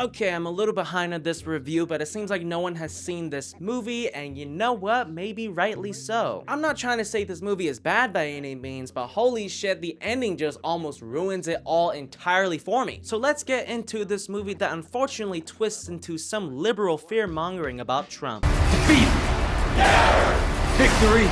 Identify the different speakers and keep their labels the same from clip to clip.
Speaker 1: Okay, I'm a little behind on this review, but it seems like no one has seen this movie, and you know what? Maybe rightly so. I'm not trying to say this movie is bad by any means, but holy shit, the ending just almost ruins it all entirely for me. So let's get into this movie that unfortunately twists into some liberal fear-mongering about Trump.
Speaker 2: Defeat! Victory!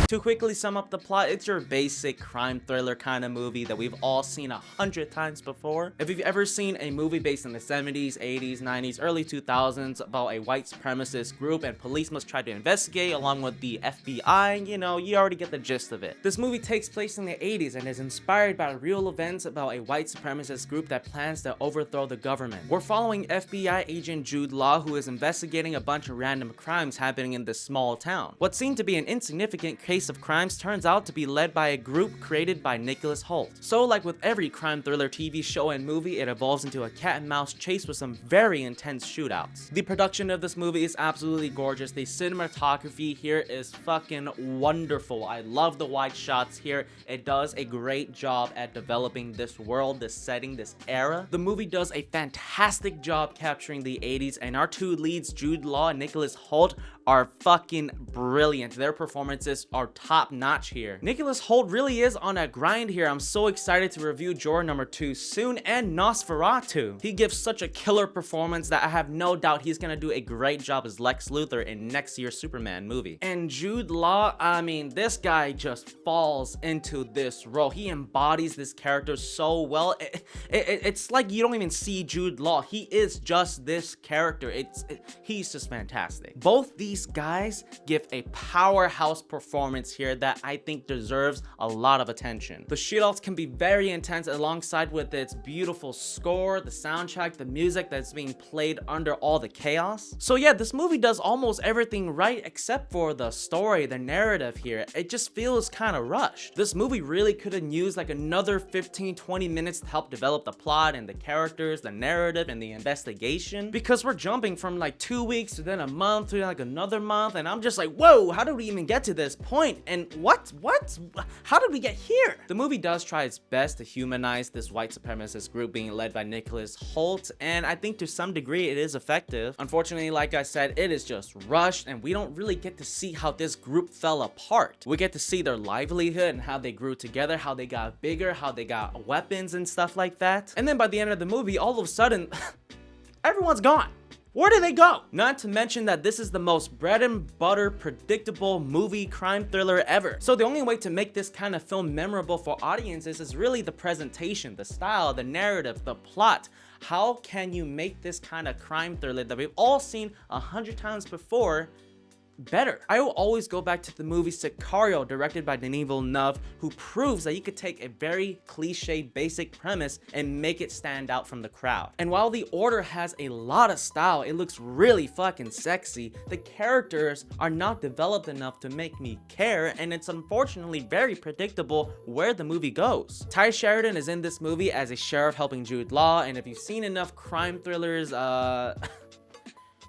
Speaker 1: To quickly sum up the plot, it's your basic crime thriller kind of movie that we've all seen 100 times before. If you've ever seen a movie based in the 70s, 80s, 90s, early 2000s about a white supremacist group and police must try to investigate along with the FBI, you know, you already get the gist of it. This movie takes place in the 80s and is inspired by real events about a white supremacist group that plans to overthrow the government. We're following FBI agent Jude Law, who is investigating a bunch of random crimes happening in this small town. What seemed to be an insignificant case of crimes turns out to be led by a group created by Nicholas Hoult. So like with every crime thriller TV show and movie, it evolves into a cat and mouse chase with some very intense shootouts. The production of this movie is absolutely gorgeous. The cinematography here is fucking wonderful. I love the wide shots here. It does a great job at developing this world, this setting, this era. The movie does a fantastic job capturing the 80s, and our two leads, Jude Law and Nicholas Hoult, are fucking brilliant. Their performances are top notch here. Nicholas Hoult really is on a grind here. I'm so excited to review Joker number 2 soon, and Nosferatu. He gives such a killer performance that I have no doubt he's gonna do a great job as Lex Luthor in next year's Superman movie. And Jude Law, I mean, this guy just falls into this role. He embodies this character so well. It's like you don't even see Jude Law. He is just this character. He's just fantastic. Both these guys give a powerhouse performance here that I think deserves a lot of attention. The shootouts can be very intense alongside with its beautiful score, the soundtrack, the music that's being played under all the chaos. So yeah, this movie does almost everything right except for the story, the narrative here. It just feels kind of rushed. This movie really could have used like another 15-20 minutes to help develop the plot and the characters, the narrative, and the investigation, because we're jumping from like 2 weeks to then a month to like another month, and I'm just like, whoa, how did we even get to this point? And what? How did we get here? The movie does try its best to humanize this white supremacist group being led by Nicholas Hoult, and I think to some degree it is effective. Unfortunately, like I said, it is just rushed, and we don't really get to see how this group fell apart. We get to see their livelihood and how they grew together, how they got bigger, how they got weapons and stuff like that. And then by the end of the movie, all of a sudden, everyone's gone. Where do they go? Not to mention that this is the most bread and butter, predictable movie crime thriller ever. So the only way to make this kind of film memorable for audiences is really the presentation, the style, the narrative, the plot. How can you make this kind of crime thriller that we've all seen 100 times before better? I will always go back to the movie Sicario, directed by Denis Villeneuve, who proves that you could take a very cliched basic premise and make it stand out from the crowd. And while The Order has a lot of style, it looks really fucking sexy, the characters are not developed enough to make me care, and it's unfortunately very predictable where the movie goes. Ty Sheridan is in this movie as a sheriff helping Jude Law, and if you've seen enough crime thrillers,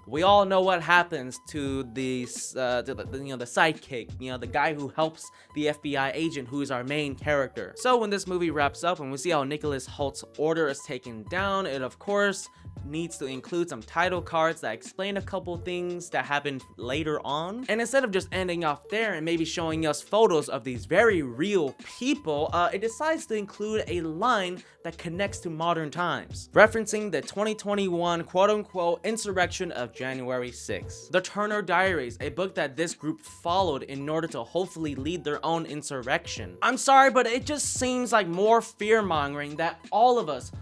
Speaker 1: we all know what happens to the sidekick, the guy who helps the FBI agent who is our main character. So when this movie wraps up and we see how Nicholas Hoult's order is taken down, it of course needs to include some title cards that explain a couple things that happen later on. And instead of just ending off there and maybe showing us photos of these very real people, it decides to include a line that connects to modern times, referencing the 2021 quote-unquote insurrection of January 6th. The Turner Diaries, a book that this group followed in order to hopefully lead their own insurrection. I'm sorry, but it just seems like more fear-mongering that all of us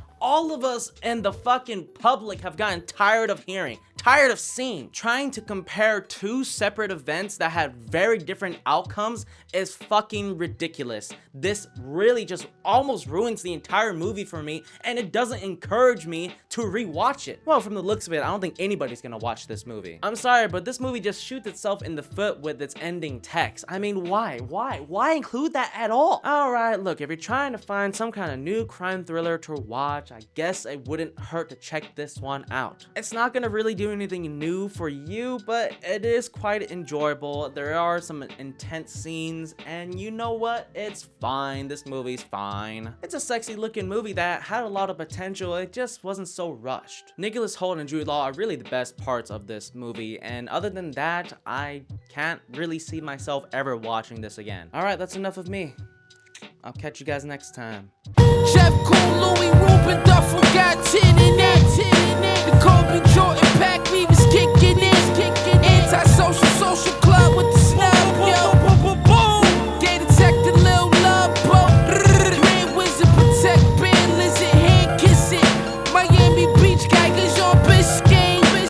Speaker 1: and the fucking public have gotten tired of hearing, tired of seeing. Trying to compare two separate events that had very different outcomes is fucking ridiculous. This really just almost ruins the entire movie for me, and it doesn't encourage me to rewatch it. Well, from the looks of it, I don't think anybody's gonna watch this movie. I'm sorry, but this movie just shoots itself in the foot with its ending text. I mean, why? Why include that at all? Alright, look, if you're trying to find some kind of new crime thriller to watch, I guess it wouldn't hurt to check this one out. It's not gonna really do anything new for you, but it is quite enjoyable. There are some intense scenes, and you know what? It's fine. This movie's fine. It's a sexy looking movie that had a lot of potential. It just wasn't so rushed. Nicholas Hoult and Jude Law are really the best parts of this movie, and other than that, I can't really see myself ever watching this again. Alright, that's enough of me. I'll catch you guys next time. Chef Cool Louis Rubin